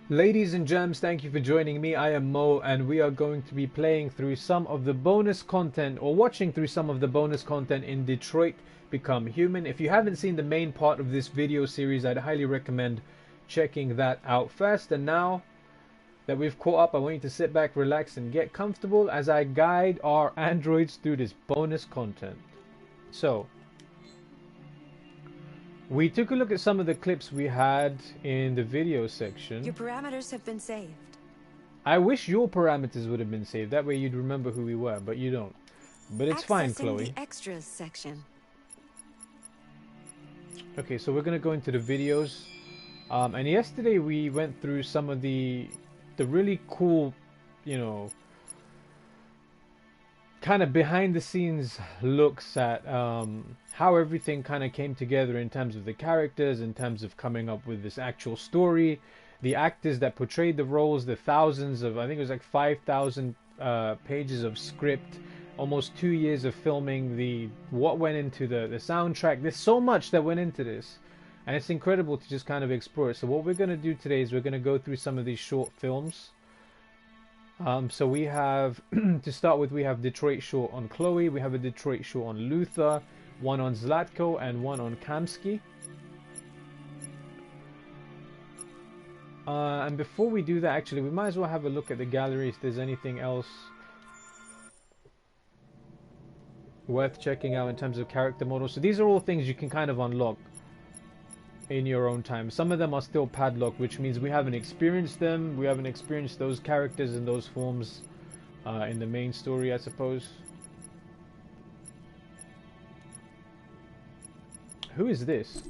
Ladies and gems, thank you for joining me. I am Mo, and we are going to be playing through some of the bonus content or watching through some of the bonus content in Detroit Become Human. If you haven't seen the main part of this video series, I'd highly recommend checking that out first. And now that we've caught up, I want you to sit back, relax, and get comfortable as I guide our androids through this bonus content. So, we took a look at some of the clips we had in the video section. Your parameters have been saved. I wish your parameters would have been saved. That way you'd remember who we were, but you don't. But it's fine, Chloe. The extras section. Okay, so we're going to go into the videos. And yesterday we went through some of the really cool, you know, kind of behind the scenes looks at how everything kind of came together in terms of the characters, in terms of coming up with this actual story, the actors that portrayed the roles, the thousands of, I think it was like 5,000 pages of script, almost 2 years of filming, what went into the soundtrack. There's so much that went into this, and it's incredible to just kind of explore it. So what we're going to do today is we're going to go through some of these short films. So we have, to start with, we have Detroit short on Chloe, we have a Detroit short on Luther, one on Zlatko, and one on Kamsky. And before we do that, actually, we might as well have a look at the gallery if there's anything else worth checking out in terms of character models. So these are all things you can kind of unlock in your own time. Some of them are still padlocked, which means we haven't experienced them. We haven't experienced those characters in those forms in the main story, I suppose. Who is this?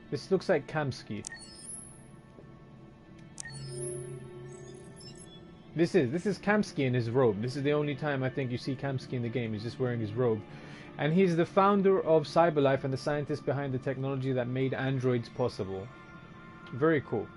This looks like Kamsky. This is Kamsky in his robe. This is the only time I think you see Kamsky in the game. He's just wearing his robe. And he's the founder of CyberLife and the scientist behind the technology that made androids possible. Very cool.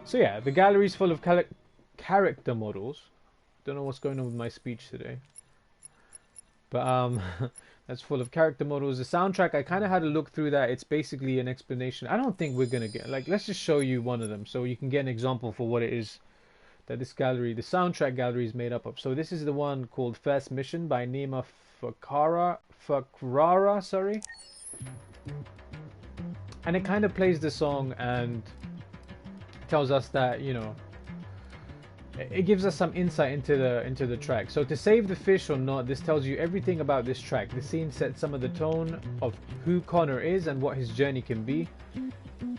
So yeah, the gallery's full of character models. Don't know what's going on with my speech today. But that's full of character models. The soundtrack, I kind of had to look through that. It's basically an explanation. I don't think we're going to get... Like, let's just show you one of them so you can get an example for what it is that this gallery, the soundtrack gallery, is made up of. So this is the one called First Mission by Nima Fakrara, sorry. And it kind of plays the song and tells us that, you know, it gives us some insight into the track. So to save the fish or not, this tells you everything about this track. The scene sets some of the tone of who Connor is and what his journey can be.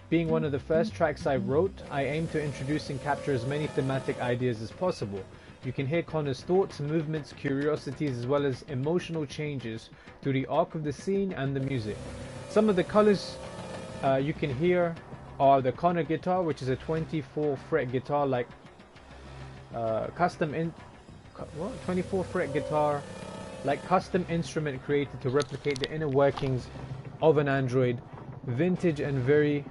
Being one of the first tracks I wrote, I aim to introduce and capture as many thematic ideas as possible. You can hear Connor's thoughts, movements, curiosities, as well as emotional changes through the arc of the scene and the music. Some of the colors you can hear are the Connor guitar, which is a 24 fret guitar, like 24 fret guitar, like custom instrument created to replicate the inner workings of an android. Vintage and very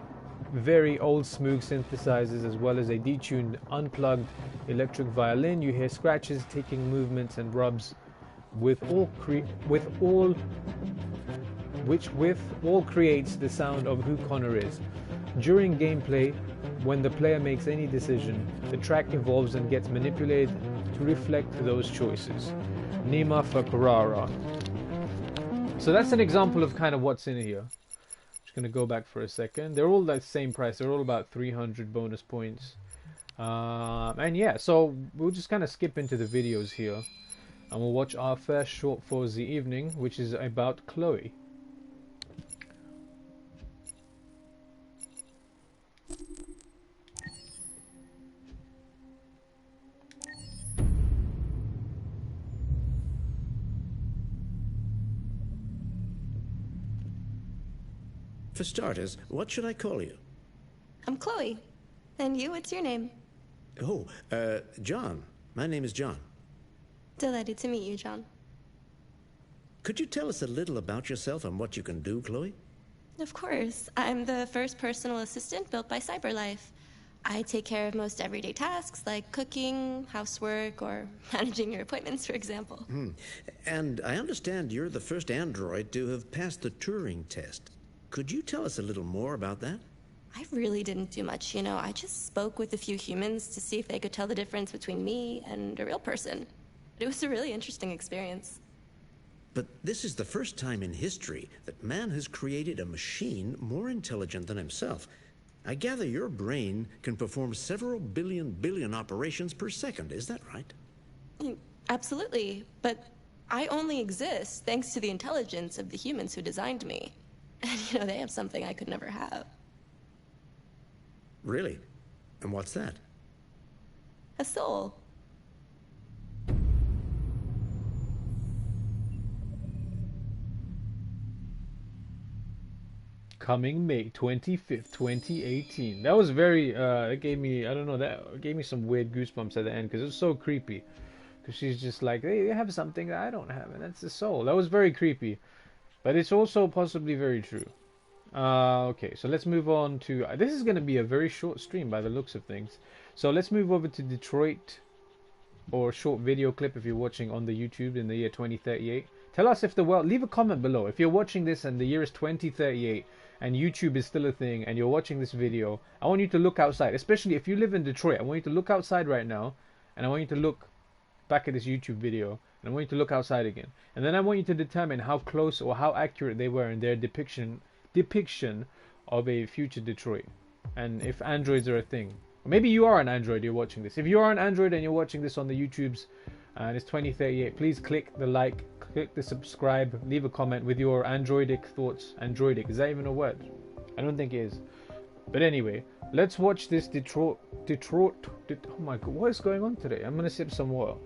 old Moog synthesizers, as well as a detuned unplugged electric violin. You hear scratches, ticking movements, and rubs, which all creates the sound of who Connor is. During gameplay, when the player makes any decision, the track evolves and gets manipulated to reflect those choices. Nima Fakrara. So that's an example of kind of what's in here. Going to go back for a second. They're all the same price. They're all about 300 bonus points. And yeah, so we'll just kind of skip into the videos here, and we'll watch our first short for the evening, which is about Chloe. For starters, what should I call you? I'm Chloe. And you, what's your name? Oh, John. My name is John. Delighted to meet you, John. Could you tell us a little about yourself and what you can do, Chloe? Of course. I'm the first personal assistant built by CyberLife. I take care of most everyday tasks like cooking, housework, or managing your appointments, for example. And I understand you're the first android to have passed the Turing test. Could you tell us a little more about that? I really didn't do much, you know. I just spoke with a few humans to see if they could tell the difference between me and a real person. It was a really interesting experience. But this is the first time in history that man has created a machine more intelligent than himself. I gather your brain can perform several billion operations per second. Is that right? Absolutely, but I only exist thanks to the intelligence of the humans who designed me. And, you know, they have something I could never have. Really? And what's that? A soul. Coming May 25th, 2018. That was very, it gave me, I don't know, that gave me some weird goosebumps at the end because it was so creepy. Because she's just like, they have something that I don't have, and that's the soul. That was very creepy. But it's also possibly very true. Okay, so let's move on to... this is going to be a very short stream by the looks of things. So let's move over to Detroit, or short video clip if you're watching on the YouTube in the year 2038. Tell us if the world... Leave a comment below. If you're watching this and the year is 2038 and YouTube is still a thing and you're watching this video, I want you to look outside. Especially if you live in Detroit, I want you to look outside right now, and I want you to look back at this YouTube video, and I want you to look outside again. And then I want you to determine how close or how accurate they were in their depiction of a future Detroit, and if androids are a thing. Or maybe you are an android, you're watching this. If you are an android and you're watching this on the YouTubes and it's 2038, please click the like, click the subscribe, leave a comment with your androidic thoughts. Androidic, is that even a word? I don't think it is. But anyway, let's watch this Detroit. Oh my god, what is going on today? I'm gonna sip some water.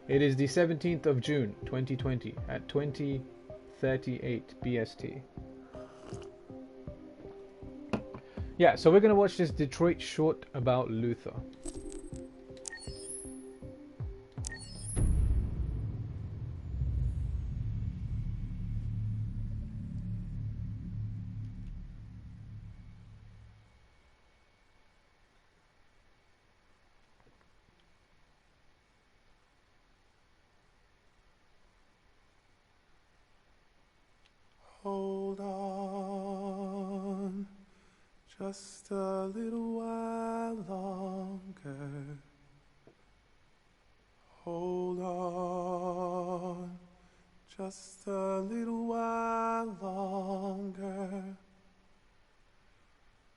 It is the 17th of June 2020 at 20:38 BST. Yeah, so we're gonna watch this Detroit short about Luther. Hold on, just a little while longer. Hold on, just a little while longer.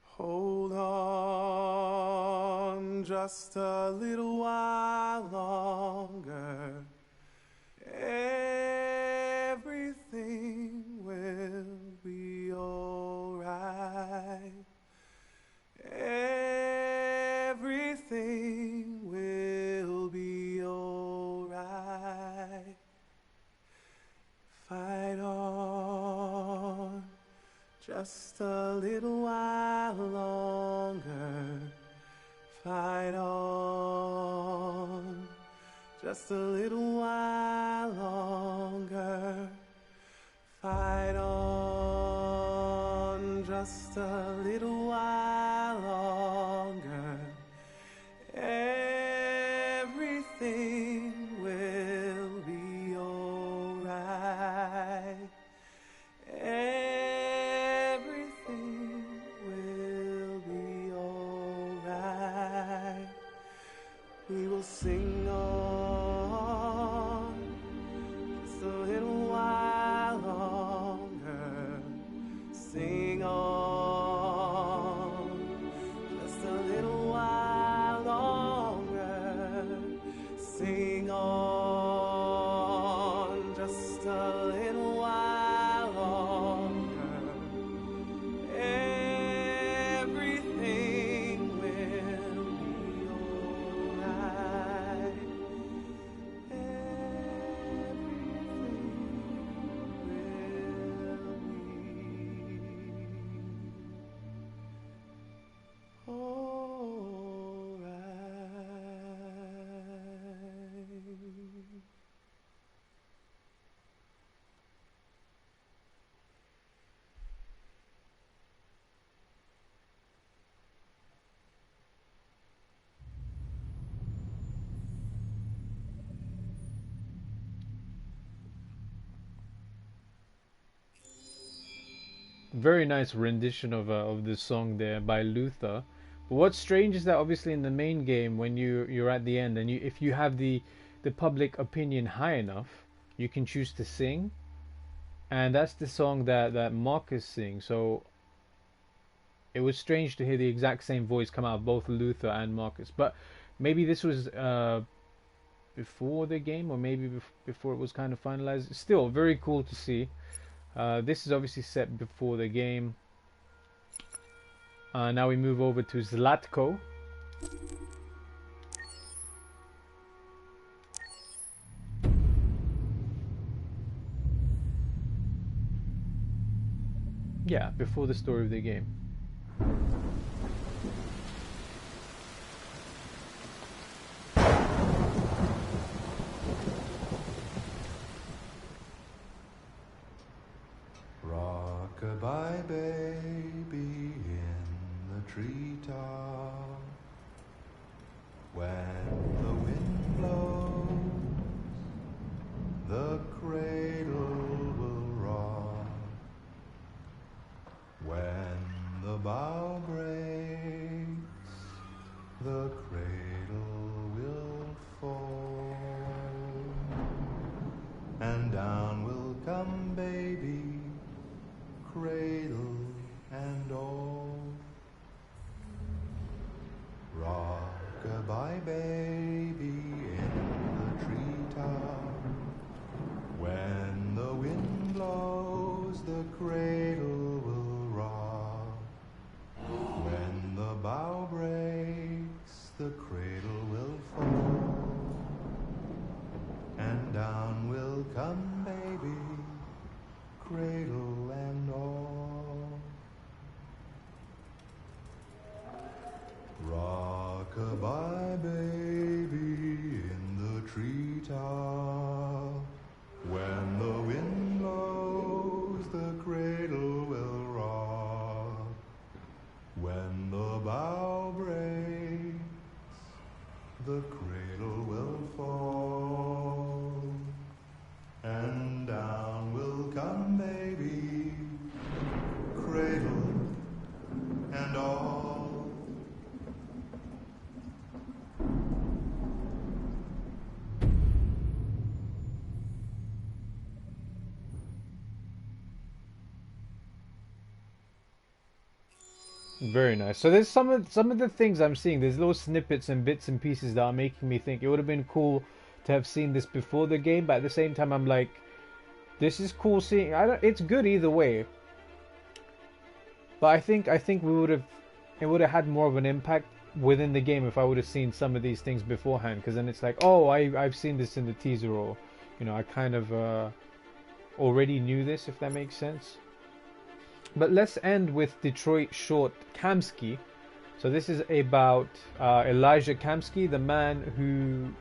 Hold on, just a little while longer. Everything will be alright. Everything will be alright. Fight on just a little while longer. Fight on just a little while longer. Fight on just a little while longer. Everything will be alright. Everything will be alright. We will sing on just a little while longer. Sing on just a little while longer. Sing on just a little while longer. Everything will be alright. very nice rendition of the song there by Luther. But what's strange is that obviously in the main game, when you're at the end and if you have the public opinion high enough, you can choose to sing, and that's the song that Marcus sings. So it was strange to hear the exact same voice come out of both Luther and Marcus. But maybe this was before the game, or maybe before it was kind of finalized. Still very cool to see. This is obviously set before the game. Now we move over to Zlatko. Yeah, before the story of the game. Rock-a-bye baby in the treetop, when the wind blows, the cradle will rock. When the bough breaks, the cradle will fall, and down will come baby, cradle and all. Rock-a-bye baby in the treetop, when the wind blows, the cradle will rock. When the bough breaks, the cradle will fall, and down will come baby, cradle and all. Rock-a-bye baby in the treetop, when the wind blows, the cradle will rock. When the bough breaks, the cradle will fall, and down will come baby, cradle and all. Very nice. So there's some of the things I'm seeing. There's little snippets and bits and pieces that are making me think it would have been cool to have seen this before the game. But at the same time, I'm like, this is cool seeing. It's good either way. But I think it would have had more of an impact within the game if I would have seen some of these things beforehand. Because then it's like, oh, I've seen this in the teaser, or I kind of already knew this, if that makes sense. But let's end with Detroit Short Kamsky. So this is about Elijah Kamsky, the man who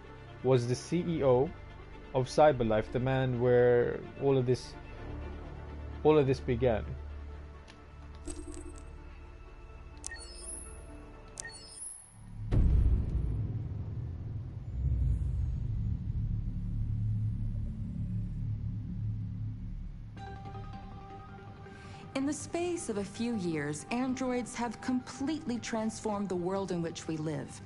was the CEO of CyberLife, the man where all of this began. In the space of a few years, androids have completely transformed the world in which we live.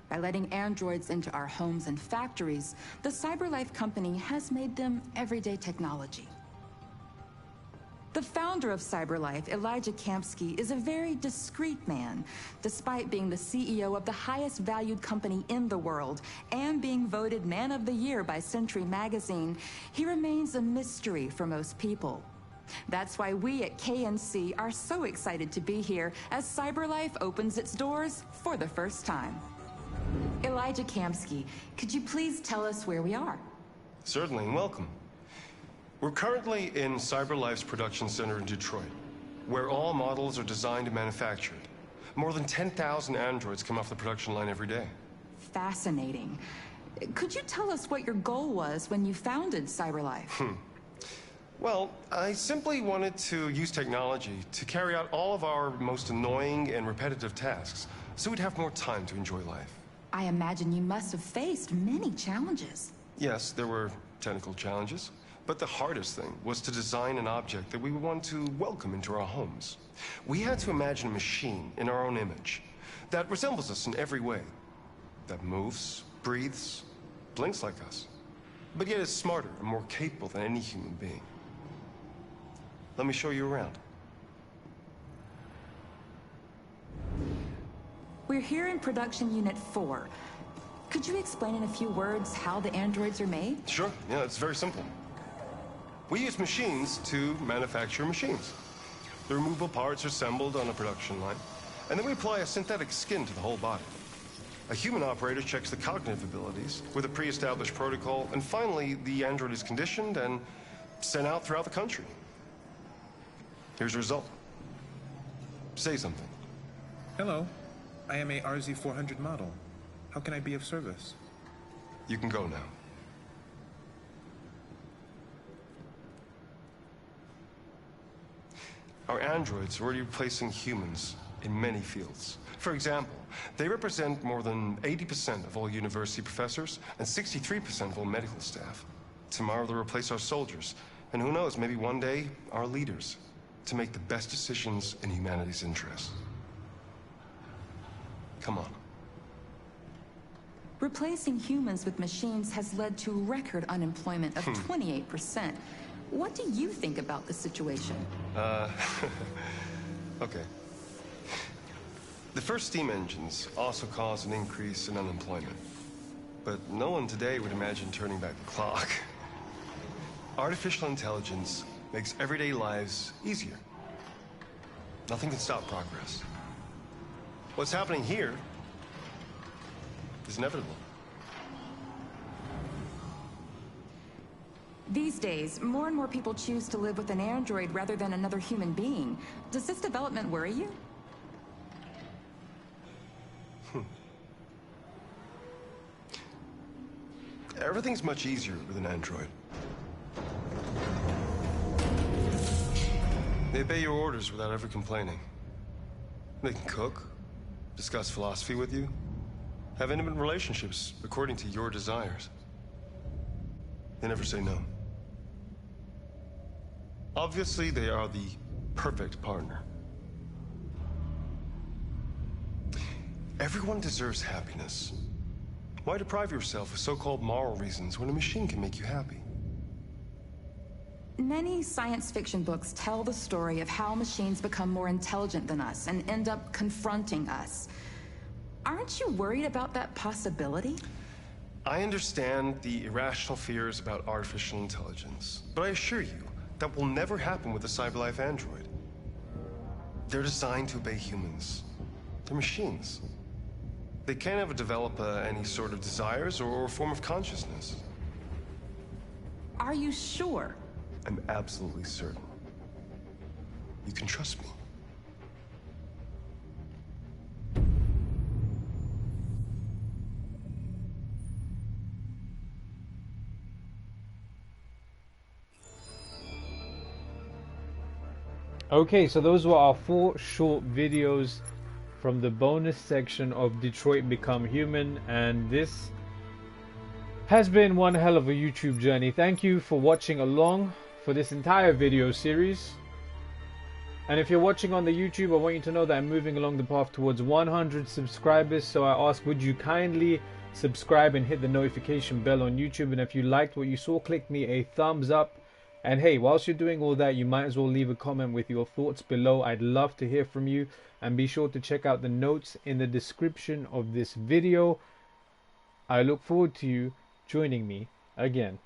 By letting androids into our homes and factories, the CyberLife company has made them everyday technology. The founder of CyberLife, Elijah Kamsky, is a very discreet man. Despite being the CEO of the highest valued company in the world and being voted Man of the Year by Century Magazine, he remains a mystery for most people. That's why we at KNC are so excited to be here as CyberLife opens its doors for the first time. Elijah Kamsky, could you please tell us where we are? Certainly, and welcome. We're currently in CyberLife's production center in Detroit, where all models are designed and manufactured. More than 10,000 androids come off the production line every day. Fascinating. Could you tell us what your goal was when you founded CyberLife? Well, I simply wanted to use technology to carry out all of our most annoying and repetitive tasks, so we'd have more time to enjoy life. I imagine you must have faced many challenges. Yes, there were technical challenges, But the hardest thing was to design an object that we would want to welcome into our homes. We had to imagine a machine in our own image that resembles us in every way, that moves, breathes, blinks like us, but yet is smarter and more capable than any human being. Let me show you around. We're here in Production Unit 4. Could you explain in a few words how the androids are made? Sure, yeah, it's very simple. We use machines to manufacture machines. The removable parts are assembled on a production line, and then we apply a synthetic skin to the whole body. A human operator checks the cognitive abilities with a pre-established protocol, and finally, the android is conditioned and sent out throughout the country. Here's the result. Say something. Hello, I am a RZ400 model. How can I be of service? You can go now. Our androids are already replacing humans in many fields. For example, they represent more than 80% of all university professors and 63% of all medical staff. Tomorrow they'll replace our soldiers, and who knows, maybe one day, our leaders, to make the best decisions in humanity's interest. Come on. Replacing humans with machines has led to record unemployment of 28%. What do you think about the situation? Okay. The first steam engines also caused an increase in unemployment. But no one today would imagine turning back the clock. Artificial intelligence makes everyday lives easier. Nothing can stop progress. What's happening here is inevitable. These days, more and more people choose to live with an android rather than another human being. Does this development worry you? Everything's much easier with an android. They obey your orders without ever complaining. They can cook, discuss philosophy with you, have intimate relationships according to your desires. They never say no. Obviously, they are the perfect partner. Everyone deserves happiness. Why deprive yourself of so-called moral reasons when a machine can make you happy? Many science fiction books tell the story of how machines become more intelligent than us and end up confronting us. Aren't you worried about that possibility? I understand the irrational fears about artificial intelligence, but I assure you, that will never happen with a CyberLife android. They're designed to obey humans. They're machines. They can't ever develop any sort of desires or form of consciousness. Are you sure? I'm absolutely certain. You can trust me. Okay, so those were our 4 short videos from the bonus section of Detroit Become Human, and this has been one hell of a YouTube journey. Thank you for watching along for this entire video series. And if you're watching on the YouTube, I want you to know that I'm moving along the path towards 100 subscribers, so I ask, would you kindly subscribe and hit the notification bell on YouTube, and if you liked what you saw, click me a thumbs up. And hey, whilst you're doing all that, you might as well leave a comment with your thoughts below. I'd love to hear from you, and be sure to check out the notes in the description of this video. I look forward to you joining me again.